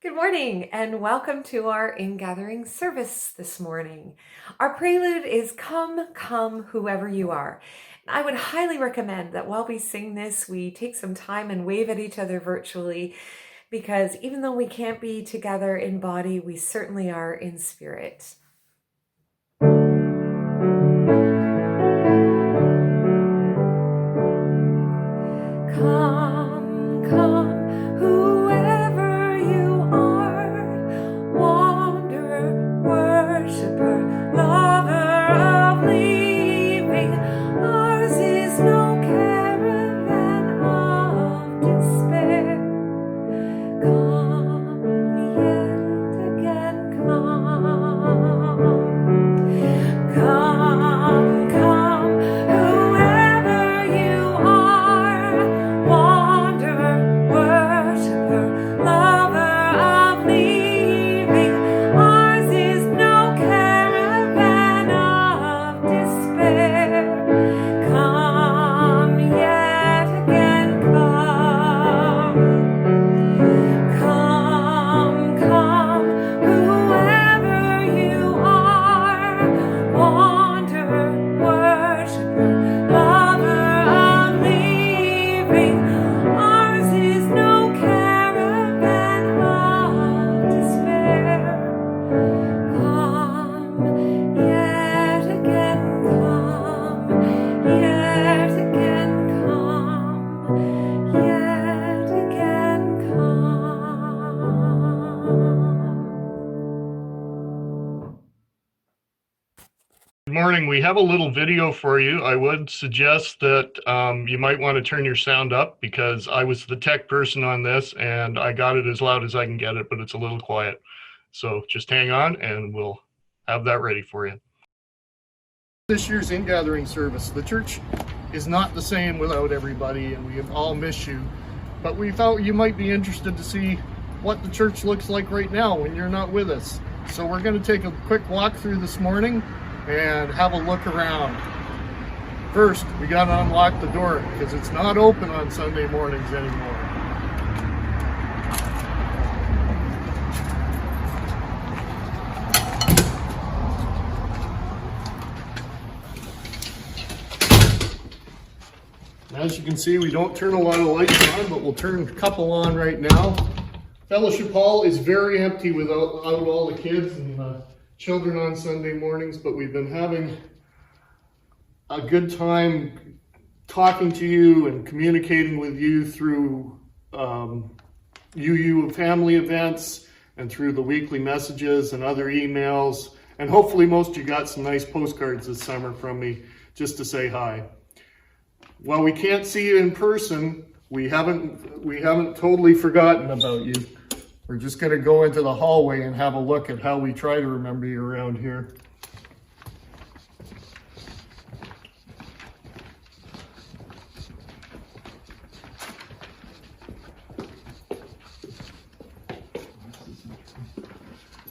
Good morning and welcome to our in-gathering service this morning. Our prelude is Come, Come, Whoever You Are. I would highly recommend that while we sing this, we take some time and wave at each other virtually, because even though we can't be together in body, we certainly are in spirit. Come, come, whoever you are, wanderer, worshiper, lover of leaving. Ours is no caravan of despair. Come yet again, come. Come, come, whoever you are, wanderer, worshiper, lover of leaving. Ours is no caravan of despair. Come yet again, come. Come, come, whoever you are, wanderer, worshiper, lover of leaving. Ours is no caravan of despair. Come yet again, come yet again, come yet again, come. Good morning. We have a little video for you. I would suggest that you might want to turn your sound up because I was the tech person on this and I got it as loud as I can get it, but it's a little quiet. So just hang on and we'll have that ready for you. This year's in-gathering service. The church is not the same without everybody and we all miss you, but we thought you might be interested to see what the church looks like right now when you're not with us. So we're going to take a quick walk through this morning and have a look around. First, we got to unlock the door because it's not open on Sunday mornings anymore. As you can see, we don't turn a lot of lights on, but we'll turn a couple on right now. Fellowship Hall is very empty without all the kids and the children on Sunday mornings, but we've been having a good time talking to you and communicating with you through UU family events and through the weekly messages and other emails. And hopefully most of you got some nice postcards this summer from me just to say hi. While we can't see you in person, we haven't totally forgotten about you. We're just going to go into the hallway and have a look at how we try to remember you around here.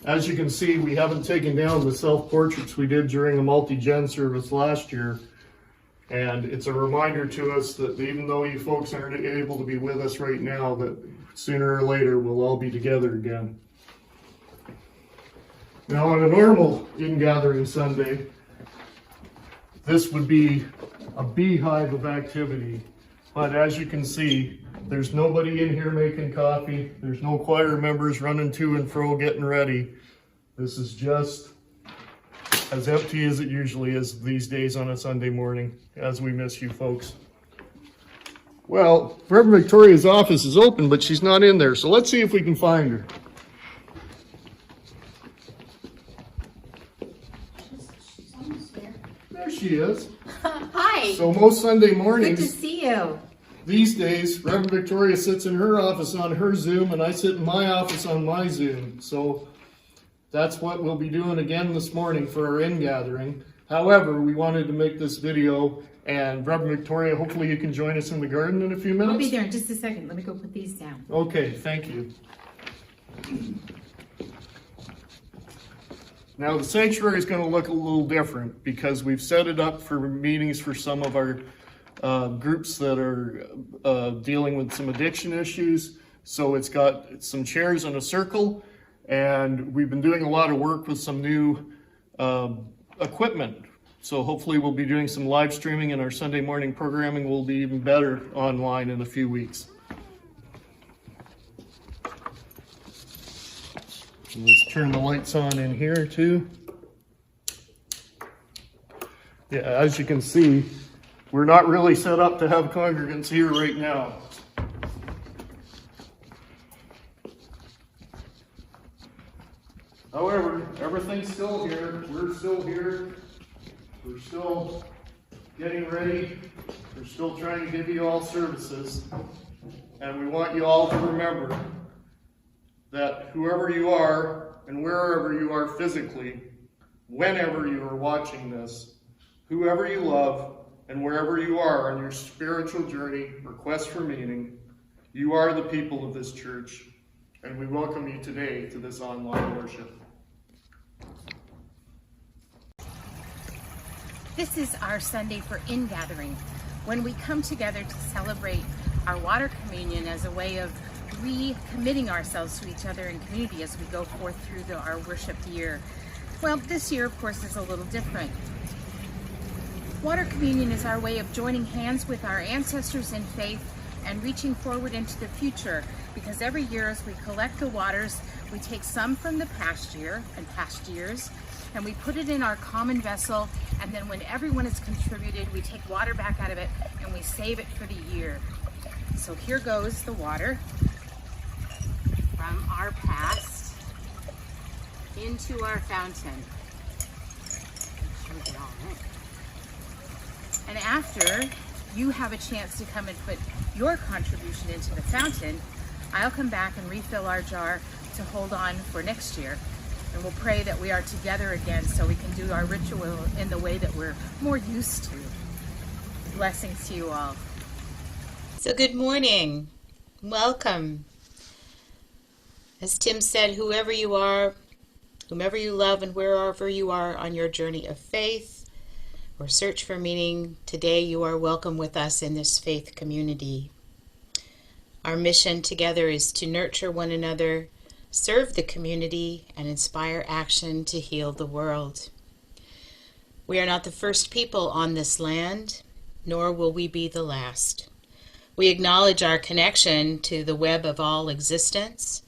As you can see, we haven't taken down the self-portraits we did during a multi-gen service last year. And it's a reminder to us that even though you folks aren't able to be with us right now, that sooner or later we'll all be together again. Now on a normal in-gathering Sunday, this would be a beehive of activity. But as you can see, there's nobody in here making coffee. There's no choir members running to and fro getting ready. This is just as empty as it usually is these days on a Sunday morning, as we miss you folks. Well, Reverend Victoria's office is open, but she's not in there, so let's see if we can find her. She's almost there. There she is. Hi. So most Sunday Good mornings, to see you. these days, Reverend Victoria sits in her office on her Zoom, and I sit in my office on my Zoom. So that's what we'll be doing again this morning for our in-gathering. However, we wanted to make this video, and Reverend Victoria, hopefully you can join us in the garden in a few minutes. I'll be there in just a second. Let me go put these down. Okay, thank you. Now the sanctuary is going to look a little different because we've set it up for meetings for some of our groups that are dealing with some addiction issues. So it's got some chairs in a circle, and we've been doing a lot of work with some new equipment. So hopefully we'll be doing some live streaming, and our Sunday morning programming will be even better online in a few weeks. And let's turn the lights on in here too. Yeah, as you can see, we're not really set up to have congregants here right now. However, everything's still here. We're still here. We're still getting ready. We're still trying to give you all services. And we want you all to remember that whoever you are and wherever you are physically, whenever you are watching this, whoever you love and wherever you are on your spiritual journey or quest for meaning, you are the people of this church, and we welcome you today to this online worship. This is our Sunday for ingathering, when we come together to celebrate our water communion as a way of recommitting ourselves to each other in community as we go forth through our worship year. Well, this year, of course, is a little different. Water communion is our way of joining hands with our ancestors in faith and reaching forward into the future, because every year as we collect the waters, we take some from the past year and past years, and we put it in our common vessel, and then when everyone has contributed, we take water back out of it and we save it for the year. So here goes the water from our past into our fountain. Make sure we get all in. And after you have a chance to come and put your contribution into the fountain, I'll come back and refill our jar to hold on for next year. And we'll pray that we are together again so we can do our ritual in the way that we're more used to. Blessings to you all. So good morning. Welcome. As Tim said, whoever you are, whomever you love, and wherever you are on your journey of faith or search for meaning, today you are welcome with us in this faith community. Our mission together is to nurture one another, serve the community, and inspire action to heal the world. We are not the first people on this land, nor will we be the last. We acknowledge our connection to the web of all existence,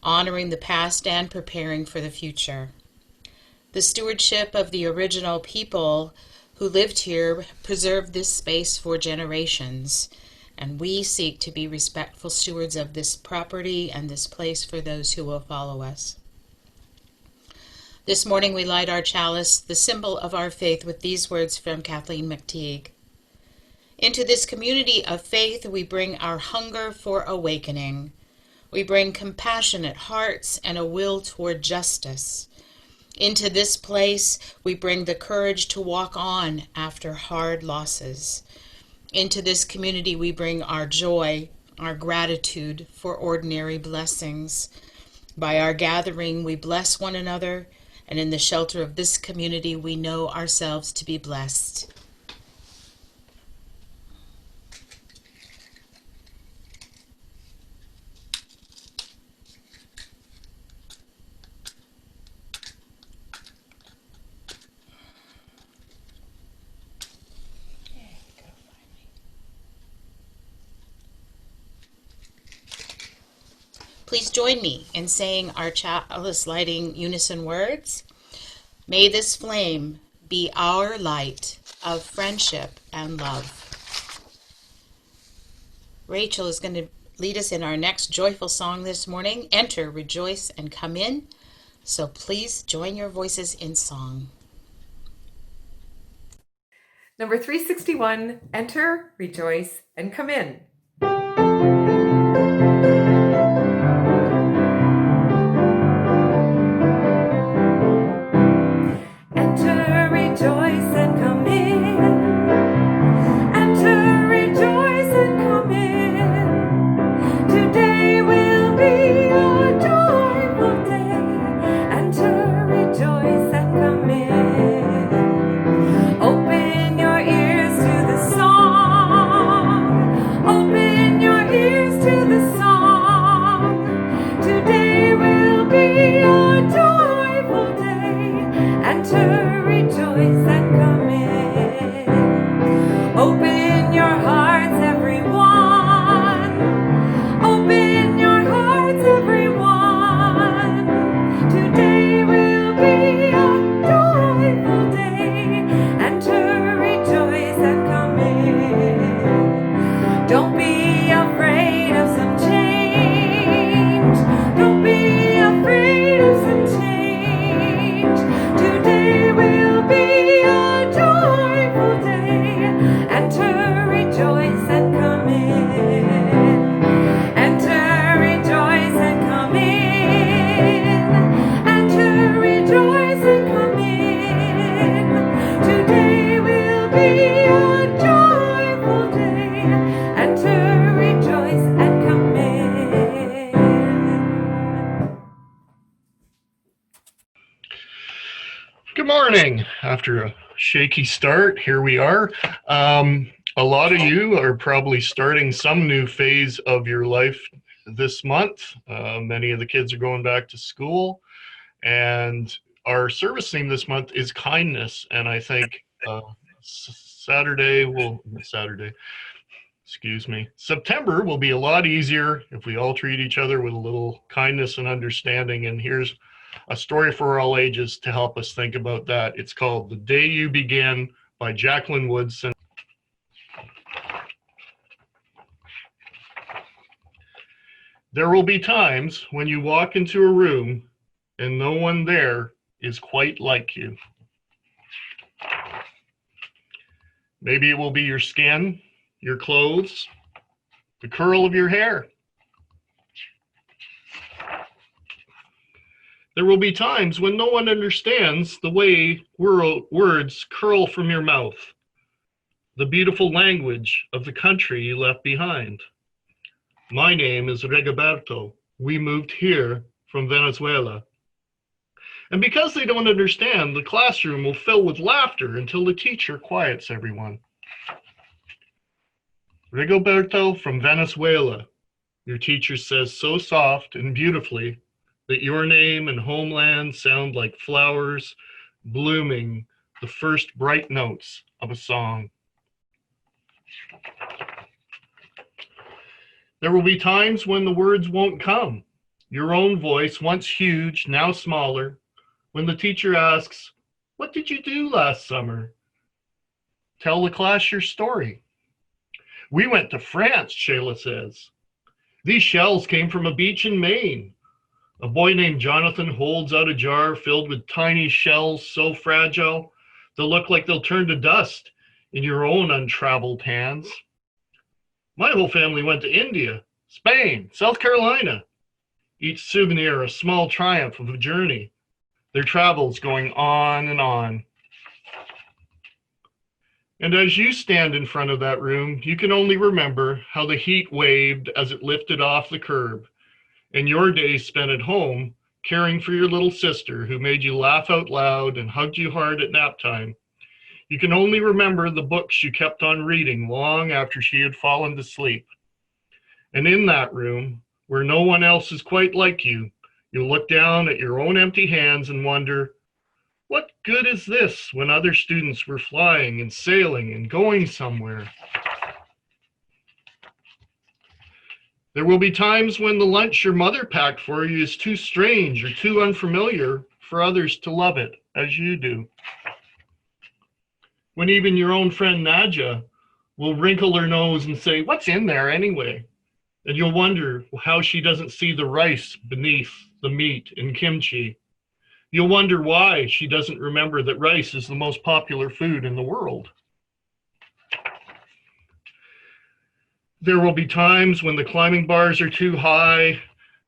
honoring the past and preparing for the future. The stewardship of the original people who lived here preserved this space for generations, and we seek to be respectful stewards of this property and this place for those who will follow us. This morning we light our chalice, the symbol of our faith, with these words from Kathleen McTeague. Into this community of faith we bring our hunger for awakening. We bring compassionate hearts and a will toward justice. Into this place we bring the courage to walk on after hard losses. Into this community we bring our joy, our gratitude for ordinary blessings. By our gathering we bless one another, and in the shelter of this community we know ourselves to be blessed. Please join me in saying our chalice lighting unison words. May this flame be our light of friendship and love. Rachel is going to lead us in our next joyful song this morning, Enter, Rejoice, and Come In. So please join your voices in song. Number 361, Enter, Rejoice, and Come In. Enter, rejoice, and come in. Enter, rejoice, and come in. Today will be a joyful day. Enter, rejoice, and come in. Open your ears to the song. Open Open your hearts, everyone. Open your hearts, everyone. Today will be a joyful day, and to rejoice and come in. Don't be afraid of some change. Don't be afraid of some change. Today will be a joyful day, and to rejoice and come in. And to rejoice and come in. And to rejoice and come in. Today will be a joyful day, and to rejoice and come in. Good morning. After a shaky start, here we are. A lot of you are probably starting some new phase of your life this month. Many of the kids are going back to school, and our service theme this month is kindness. And I think September will be a lot easier if we all treat each other with a little kindness and understanding. And here's a story for all ages to help us think about that. It's called The Day You Begin by Jacqueline Woodson. There will be times when you walk into a room and no one there is quite like you. Maybe it will be your skin, your clothes, the curl of your hair. There will be times when no one understands the way words curl from your mouth, the beautiful language of the country you left behind. My name is Rigoberto. We moved here from Venezuela. And because they don't understand, the classroom will fill with laughter until the teacher quiets everyone. Rigoberto from Venezuela, your teacher says so soft and beautifully that your name and homeland sound like flowers blooming the first bright notes of a song. There will be times when the words won't come. Your own voice, once huge, now smaller, when the teacher asks, "What did you do last summer?" Tell the class your story. "We went to France," Shayla says. "These shells came from a beach in Maine." A boy named Jonathan holds out a jar filled with tiny shells so fragile they'll look like they'll turn to dust in your own untraveled hands. My whole family went to India, Spain, South Carolina. Each souvenir a small triumph of a journey, their travels going on and on. And as you stand in front of that room, you can only remember how the heat waved as it lifted off the curb, and your days spent at home caring for your little sister who made you laugh out loud and hugged you hard at nap time. You can only remember the books you kept on reading long after she had fallen to sleep. And in that room, where no one else is quite like you, you'll look down at your own empty hands and wonder, what good is this when other students were flying and sailing and going somewhere? There will be times when the lunch your mother packed for you is too strange or too unfamiliar for others to love it as you do. When even your own friend Nadja will wrinkle her nose and say, "What's in there anyway?" And you'll wonder how she doesn't see the rice beneath the meat and kimchi. You'll wonder why she doesn't remember that rice is the most popular food in the world. There will be times when the climbing bars are too high,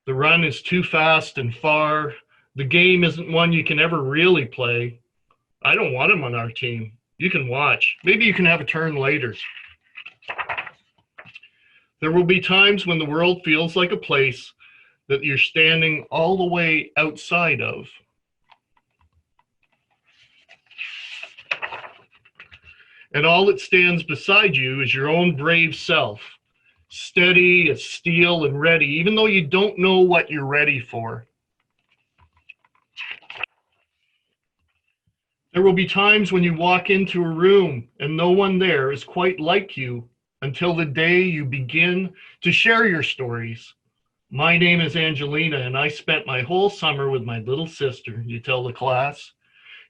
the run is too fast and far, the game isn't one you can ever really play. I don't want him on our team. You can watch. Maybe you can have a turn later. There will be times when the world feels like a place that you're standing all the way outside of. And all that stands beside you is your own brave self, steady as steel and ready, even though you don't know what you're ready for. There will be times when you walk into a room and no one there is quite like you until the day you begin to share your stories. My name is Angelina, and I spent my whole summer with my little sister, you tell the class,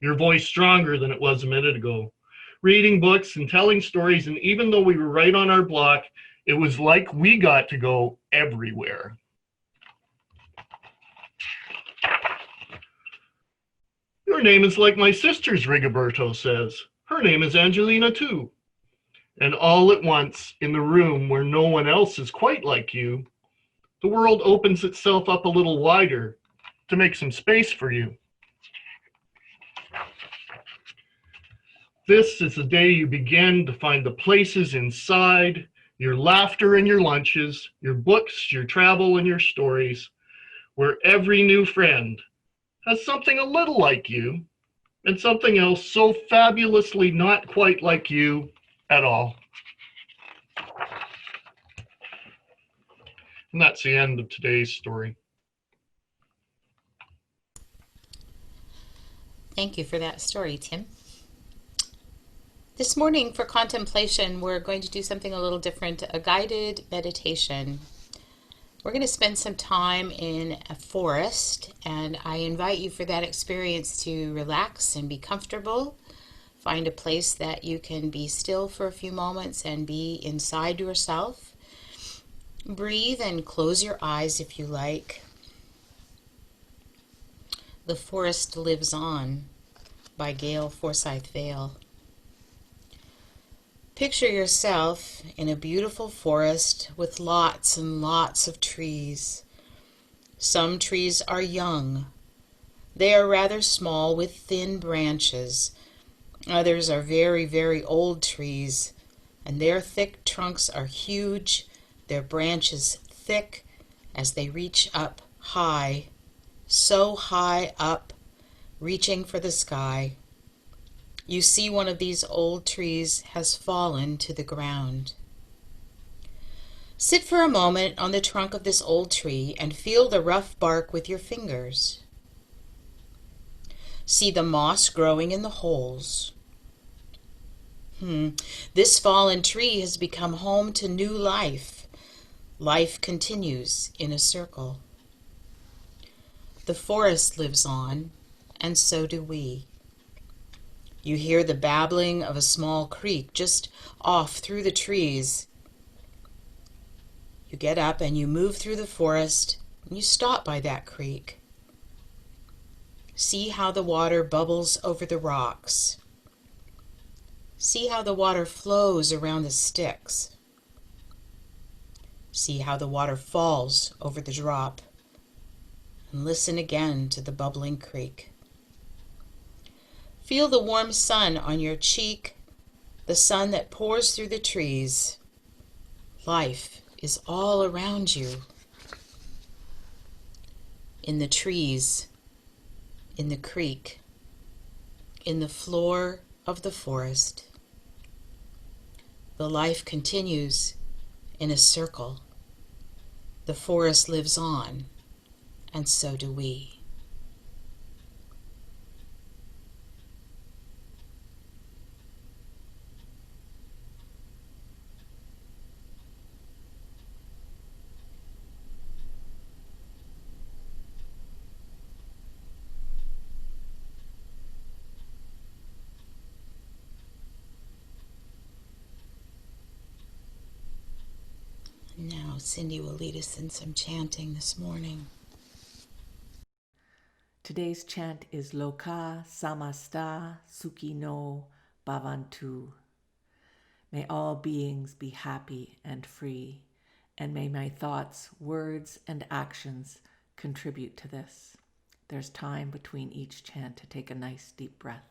your voice stronger than it was a minute ago, reading books and telling stories. And even though we were right on our block, it was like we got to go everywhere. Your name is like my sister's, Rigoberto says. Her name is Angelina too. And all at once, in the room where no one else is quite like you, the world opens itself up a little wider to make some space for you. This is the day you begin to find the places inside your laughter and your lunches, your books, your travel, and your stories, where every new friend has something a little like you and something else so fabulously not quite like you at all. And that's the end of today's story. Thank you for that story, Tim. This morning for contemplation, we're going to do something a little different, a guided meditation. We're going to spend some time in a forest, and I invite you for that experience to relax and be comfortable. Find a place that you can be still for a few moments and be inside yourself. Breathe and close your eyes if you like. The Forest Lives On by Gail Forsyth Vale. Picture yourself in a beautiful forest with lots and lots of trees. Some trees are young. They are rather small with thin branches. Others are very, very old trees, and their thick trunks are huge, their branches thick as they reach up high, so high up, reaching for the sky. You see one of these old trees has fallen to the ground. Sit for a moment on the trunk of this old tree and feel the rough bark with your fingers. See the moss growing in the holes. This fallen tree has become home to new life. Life continues in a circle. The forest lives on, and so do we. You hear the babbling of a small creek just off through the trees. You get up and you move through the forest, and you stop by that creek. See how the water bubbles over the rocks. See how the water flows around the sticks. See how the water falls over the drop. And listen again to the bubbling creek. Feel the warm sun on your cheek, the sun that pours through the trees. Life is all around you. In the trees, in the creek, in the floor of the forest. The life continues in a circle. The forest lives on, and so do we. Now Cindy will lead us in some chanting this morning. Today's chant is Loka Samasta Sukhino Bhavantu. May all beings be happy and free, and may my thoughts, words, and actions contribute to this. There's time between each chant to take a nice deep breath.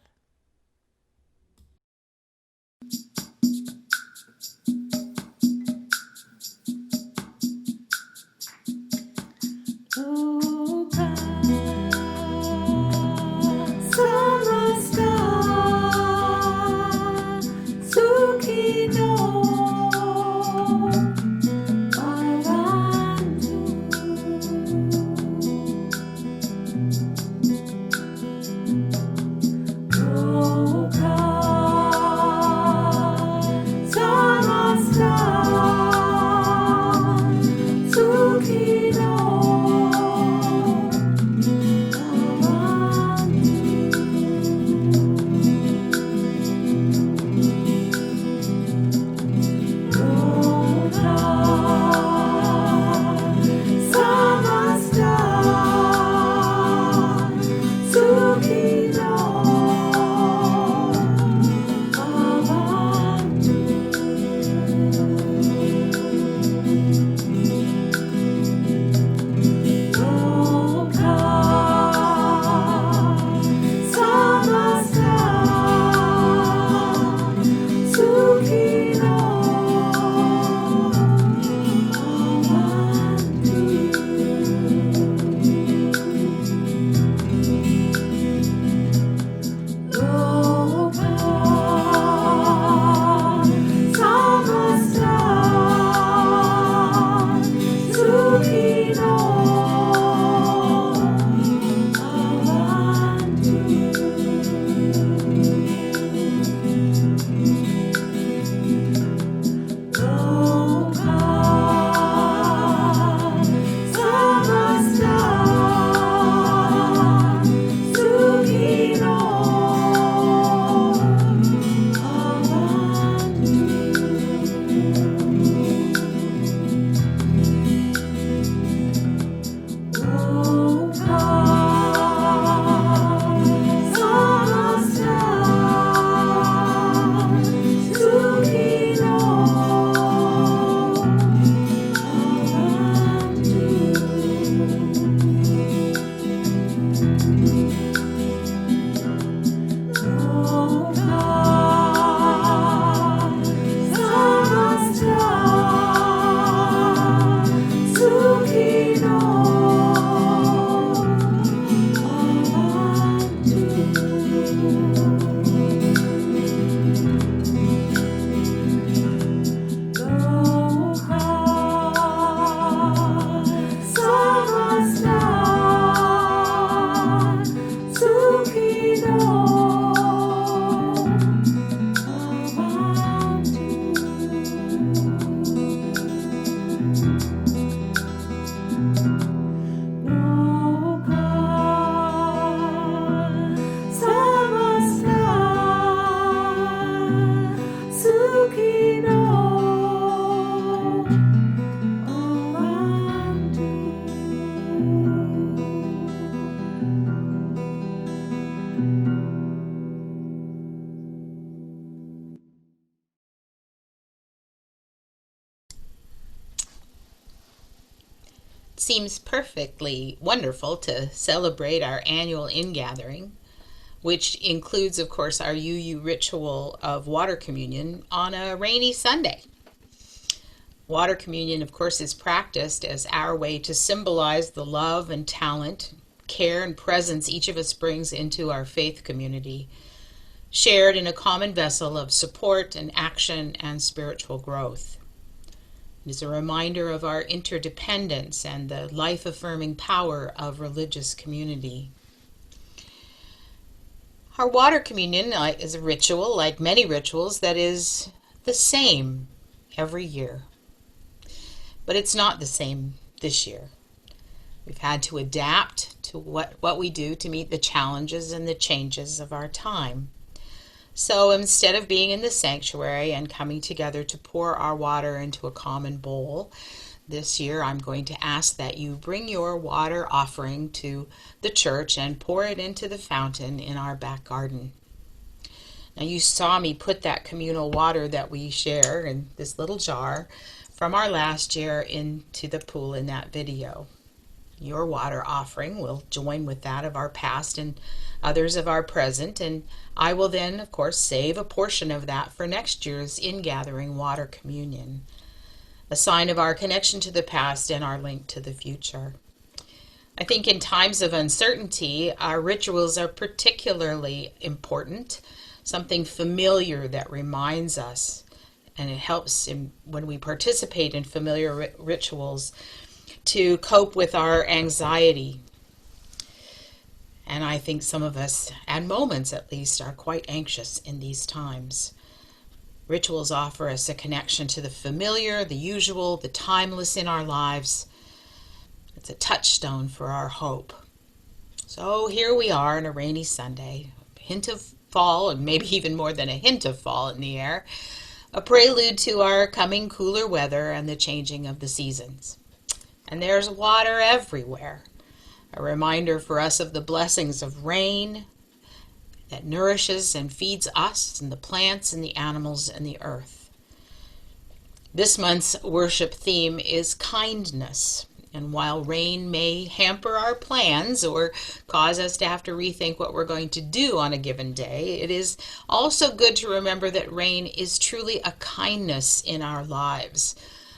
seems perfectly wonderful to celebrate our annual ingathering, which includes, of course, our UU ritual of water communion on a rainy Sunday. Water communion, of course, is practiced as our way to symbolize the love and talent, care and presence each of us brings into our faith community, shared in a common vessel of support and action and spiritual growth. It is a reminder of our interdependence and the life-affirming power of religious community. Our water communion is a ritual, like many rituals, that is the same every year. But it's not the same this year. We've had to adapt to what we do to meet the challenges and the changes of our time. So instead of being in the sanctuary and coming together to pour our water into a common bowl, this year I'm going to ask that you bring your water offering to the church and pour it into the fountain in our back garden. Now you saw me put that communal water that we share in this little jar from our last year into the pool in that video. Your water offering will join with that of our past and others of our present, and I will then, of course, save a portion of that for next year's ingathering water communion, a sign of our connection to the past and our link to the future. I think in times of uncertainty, our rituals are particularly important, something familiar that reminds us, and it helps when we participate in familiar rituals to cope with our anxiety. And I think some of us, at moments at least, are quite anxious in these times. Rituals offer us a connection to the familiar, the usual, the timeless in our lives. It's a touchstone for our hope. So here we are on a rainy Sunday, a hint of fall, and maybe even more than a hint of fall in the air, a prelude to our coming cooler weather and the changing of the seasons. And there's water everywhere, a reminder for us of the blessings of rain that nourishes and feeds us and the plants and the animals and the earth. This month's worship theme is kindness. And while rain may hamper our plans or cause us to have to rethink what we're going to do on a given day, it is also good to remember that rain is truly a kindness in our lives,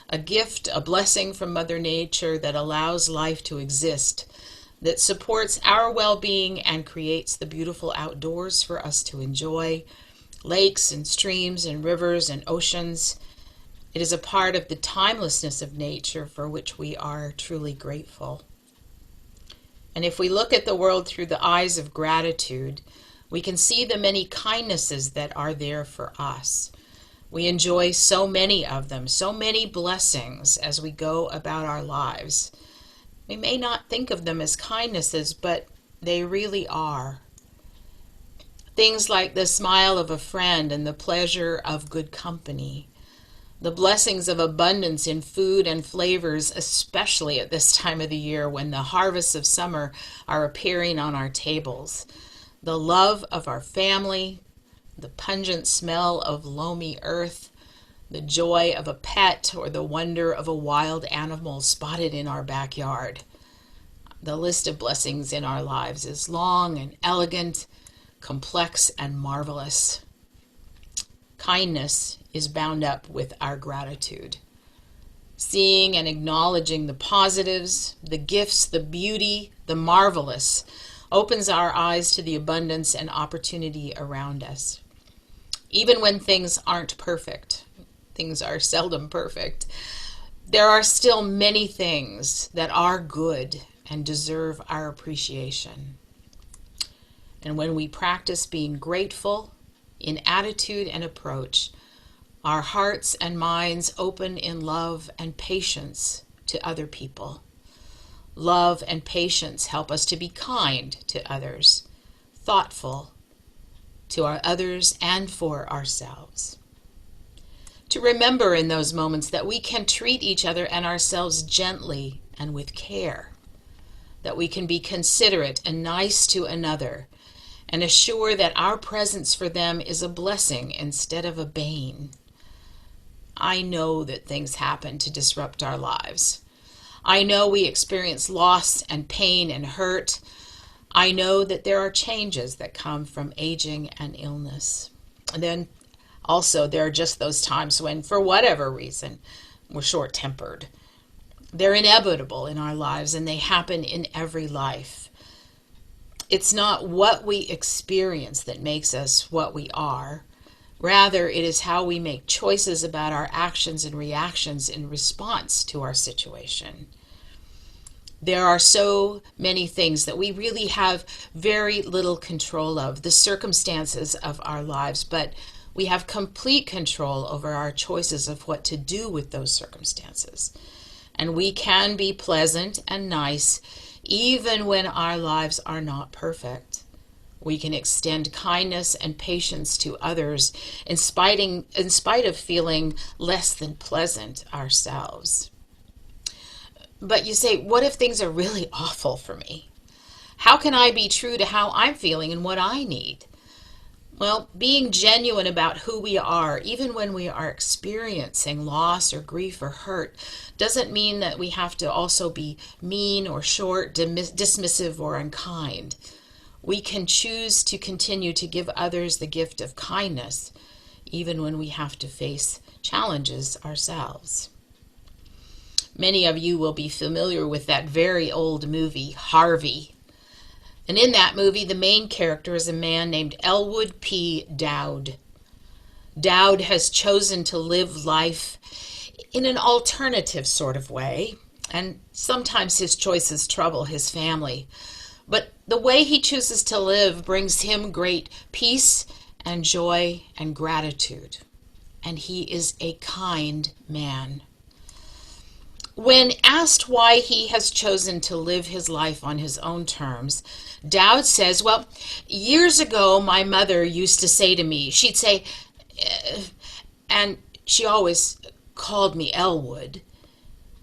a gift, a blessing from Mother Nature that allows life to exist, that supports our well-being and creates the beautiful outdoors for us to enjoy, lakes and streams and rivers and oceans. It is a part of the timelessness of nature for which we are truly grateful. And if we look at the world through the eyes of gratitude, we can see the many kindnesses that are there for us. We enjoy so many of them, so many blessings as we go about our lives. We may not think of them as kindnesses, but they really are. Things like the smile of a friend and the pleasure of good company, the blessings of abundance in food and flavors, especially at this time of the year when the harvests of summer are appearing on our tables, the love of our family, the pungent smell of loamy earth, the joy of a pet, or the wonder of a wild animal spotted in our backyard. The list of blessings in our lives is long and elegant, complex and marvelous. Kindness is bound up with our gratitude. Seeing and acknowledging the positives, the gifts, the beauty, the marvelous, opens our eyes to the abundance and opportunity around us. Even when things aren't perfect, things are seldom perfect, there are still many things that are good and deserve our appreciation. And when we practice being grateful in attitude and approach, our hearts and minds open in love and patience to other people. Love and patience help us to be kind to others, thoughtful to our others and for ourselves. To remember in those moments that we can treat each other and ourselves gently and with care, that we can be considerate and nice to another, and assure that our presence for them is a blessing instead of a bane. I know that things happen to disrupt our lives. I know we experience loss and pain and hurt. I know that there are changes that come from aging and illness. And then also there are just those times when, for whatever reason, we're short-tempered. They're inevitable in our lives, and they happen in every life. It's not what we experience that makes us what we are. Rather, it is how we make choices about our actions and reactions in response to our situation. There are so many things that we really have very little control of, the circumstances of our lives, but we have complete control over our choices of what to do with those circumstances. And we can be pleasant and nice even when our lives are not perfect. We can extend kindness and patience to others in spite of feeling less than pleasant ourselves. But you say, what if things are really awful for me? How can I be true to how I'm feeling and what I need? Well, being genuine about who we are, even when we are experiencing loss or grief or hurt, doesn't mean that we have to also be mean or short, dismissive or unkind. We can choose to continue to give others the gift of kindness, even when we have to face challenges ourselves. Many of you will be familiar with that very old movie, Harvey. And in that movie, the main character is a man named Elwood P. Dowd. Dowd has chosen to live life in an alternative sort of way, and sometimes his choices trouble his family. But the way he chooses to live brings him great peace and joy and gratitude. And he is a kind man. When asked why he has chosen to live his life on his own terms, Dowd says, well, years ago my mother used to say to me, she'd say, and she always called me Elwood,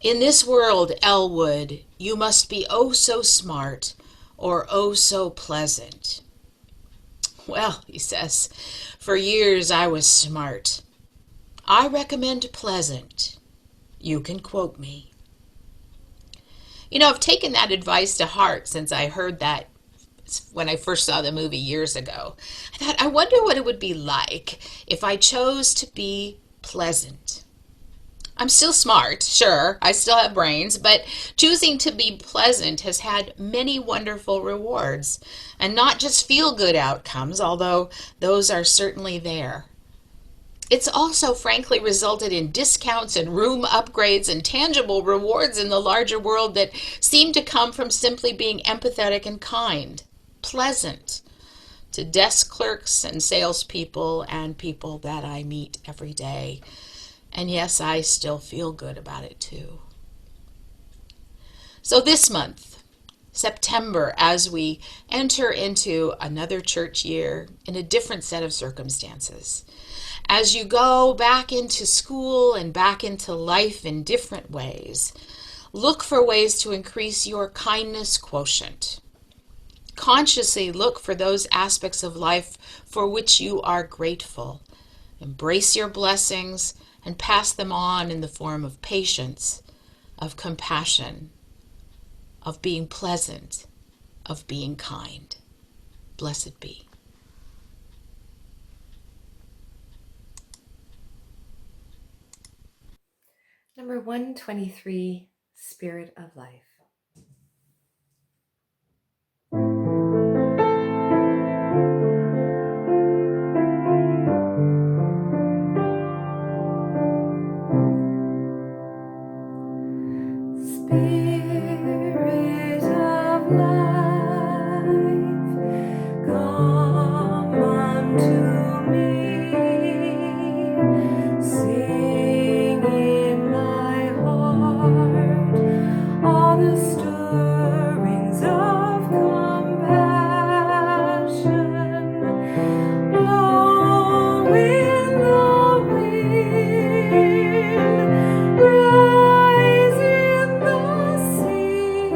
in this world, Elwood, you must be oh so smart or oh so pleasant. Well, he says, for years I was smart. I recommend pleasant. You can quote me. You know, I've taken that advice to heart since I heard that when I first saw the movie years ago. I thought, I wonder what it would be like if I chose to be pleasant. I'm still smart, sure, I still have brains, but choosing to be pleasant has had many wonderful rewards, and not just feel-good outcomes, although those are certainly there. It's also, frankly, resulted in discounts and room upgrades and tangible rewards in the larger world that seem to come from simply being empathetic and kind, pleasant, to desk clerks and salespeople and people that I meet every day. And yes, I still feel good about it too. So this month, September, as we enter into another church year in a different set of circumstances, as you go back into school and back into life in different ways, look for ways to increase your kindness quotient. Consciously look for those aspects of life for which you are grateful. Embrace your blessings and pass them on in the form of patience, of compassion, of being pleasant, of being kind. Blessed be. Number 123, Spirit of Life. Spirit of life, come unto me, sing in my heart all the stirrings of compassion, blow in the wind, rise in the sea,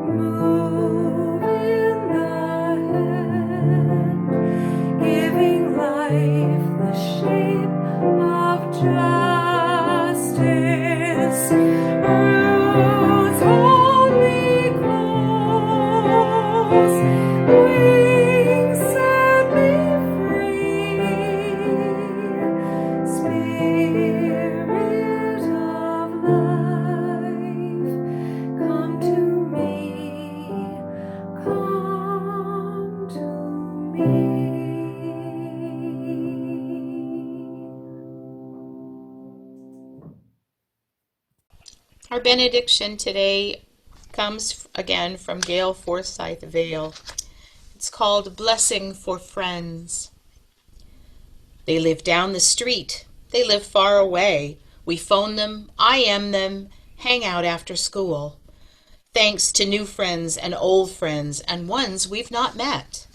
move in the hand, giving life the shape of justice. Our benediction today comes again from Gail Forsyth Vale. It's called Blessing for Friends. They live down the street. They live far away. We phone them, IM them, hang out after school. Thanks to new friends and old friends and ones we've not met.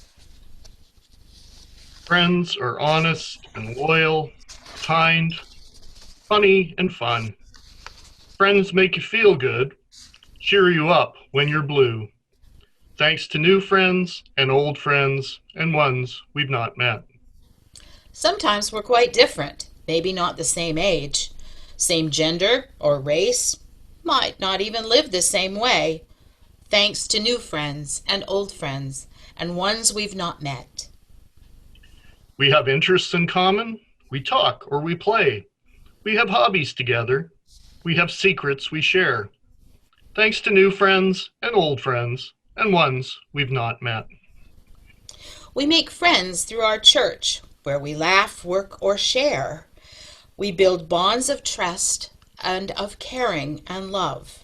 Friends are honest and loyal, kind, funny and fun. Friends make you feel good, cheer you up when you're blue. Thanks to new friends and old friends and ones we've not met. Sometimes we're quite different, maybe not the same age, same gender or race, might not even live the same way. Thanks to new friends and old friends and ones we've not met. We have interests in common, we talk or we play. We have hobbies together, we have secrets we share. Thanks to new friends and old friends and ones we've not met. We make friends through our church, where we laugh, work, or share. We build bonds of trust and of caring and love,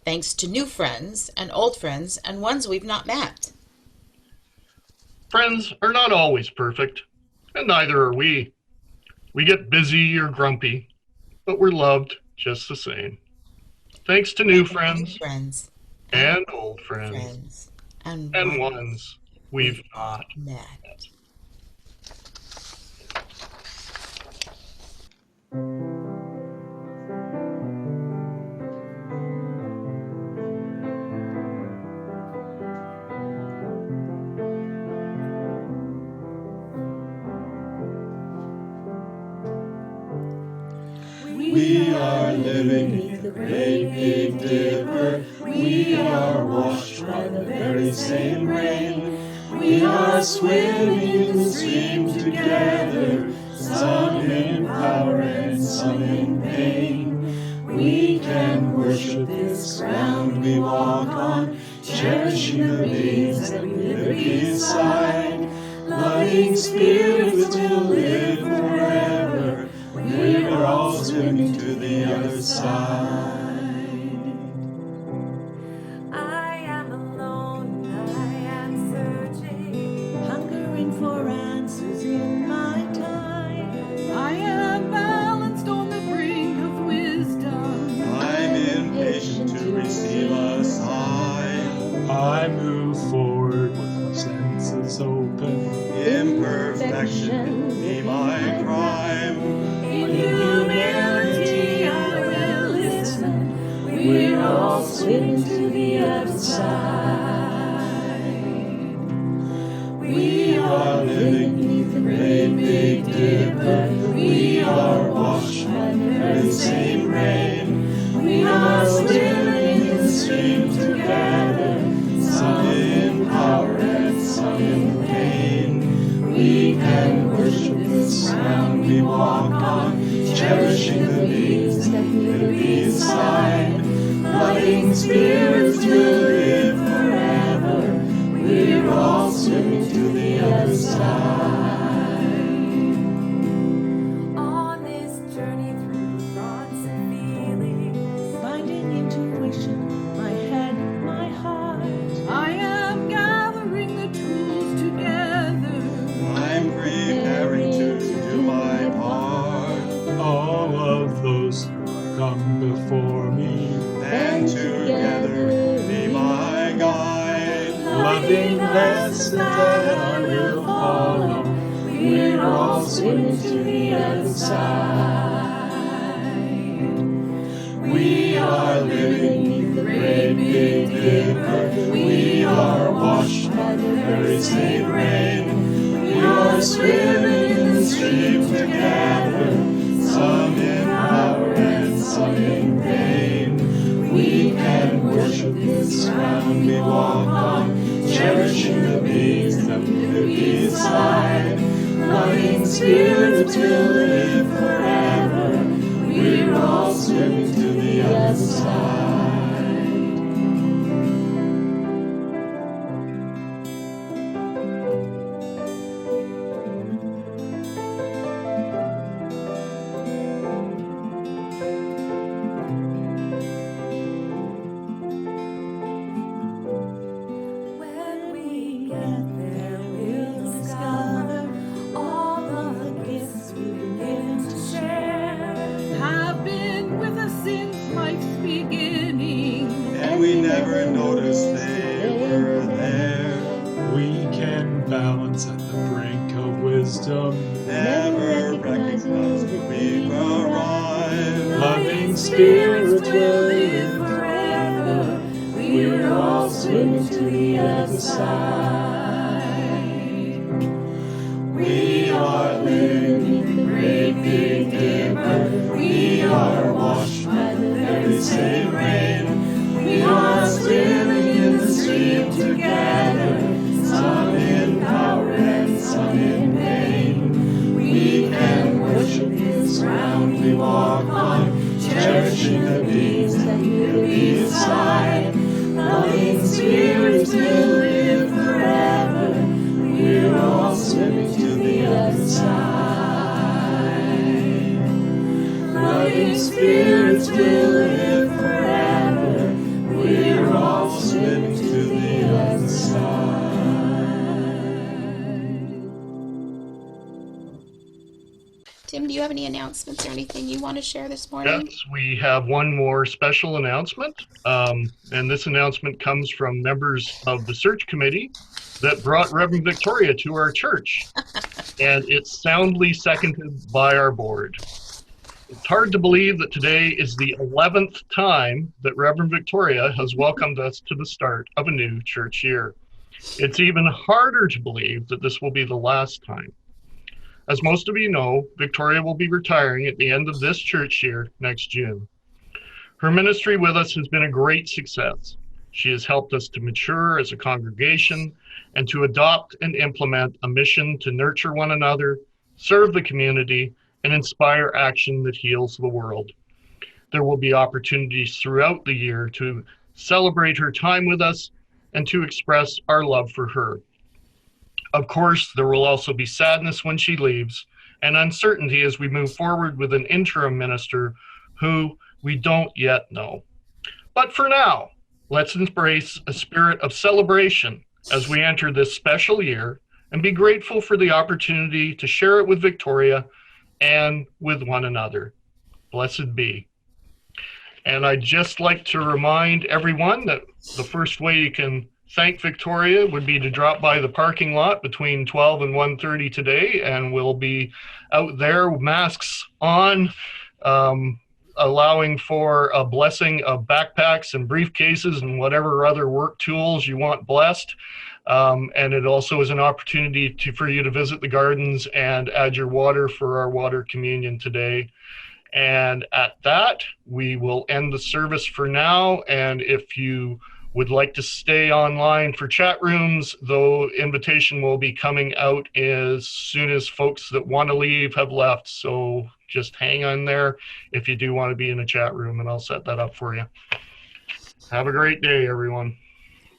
thanks to new friends and old friends and ones we've not met. Friends are not always perfect, and neither are we. We get busy or grumpy, but we're loved just the same. Thanks to new friends Friends and old friends friends and ones we've not met. We are living in the great Big Dipper. We are washed by the very same rain. We are swimming in the stream together, some in power and some in pain. We can worship this ground we walk on, cherishing the beings that we live beside. Loving spirits will live forever. We're all swimming to the other side. I am alone, I am searching, Hungering for answers in my time. I am balanced on the brink of wisdom. I'm impatient to receive a sign. I move forward with my senses open. Imperfection be my crime. in humility I will listen. We're all swimming to the other side. We are living beneath the great Big Dipper. We are washed by the very same rain. We are swimming in the stream together, some in power and some in pain. We can worship this ground we walk on, cherishing the beings that live beside. Loving spirits will live forever. We're all swimming to the other side. On this journey through thoughts and feelings, Finding intuition, my head, my heart. I am gathering the tools together. I'm preparing to do my part. All of those who have come before me, And together be my guide. loving lessons that I will follow. we're all swimming to the other side. We are living beneath the great Big Dipper. We are washed by the very same rain. We are swimming in the stream together, some in power and some in pain. We can worship this ground we walk on, cherishing the beings that live beside. Loving spirits will live forever. We're all swimming to the other side. ignorance at the brink of wisdom, never recognizes that we've arrived. Loving spirits will live forever. We're all swimming to the other side. We are living in the great big dipper. We are washed by the very same rain. We are swimming in the stream together, some in power and some in pain. We can worship His ground we walk on, cherishing the beings that live beside. Loving spirits will live forever. We're all swimming to the other side. Loving spirits will live forever. We're all swimming to the other side. Tim, do you have any announcements or anything you want to share this morning? Yes, we have one more special announcement. And this announcement comes from members of the search committee that brought Reverend Victoria to our church. And it's soundly seconded by our board. It's hard to believe that today is the 11th time that Reverend Victoria has welcomed us to the start of a new church year. It's even harder to believe that this will be the last time. As most of you know, Victoria will be retiring at the end of this church year next June. Her ministry with us has been a great success. She has helped us to mature as a congregation and to adopt and implement a mission to nurture one another, serve the community, and inspire action that heals the world. There will be opportunities throughout the year to celebrate her time with us and to express our love for her. Of course, there will also be sadness when she leaves and uncertainty as we move forward with an interim minister who we don't yet know. But for now, let's embrace a spirit of celebration as we enter this special year and be grateful for the opportunity to share it with Victoria and with one another. Blessed be. And I'd just like to remind everyone that the first way you can thank Victoria would be to drop by the parking lot between 12 and 1:30 today, and we'll be out there, masks on, allowing for a blessing of backpacks and briefcases and whatever other work tools you want blessed. And it also is an opportunity for you to visit the gardens and add your water for our water communion today. And at that, we will end the service for now. And if you would like to stay online for chat rooms, though invitation will be coming out as soon as folks that want to leave have left. So just hang on there if you do want to be in a chat room, and I'll set that up for you. Have a great day, everyone.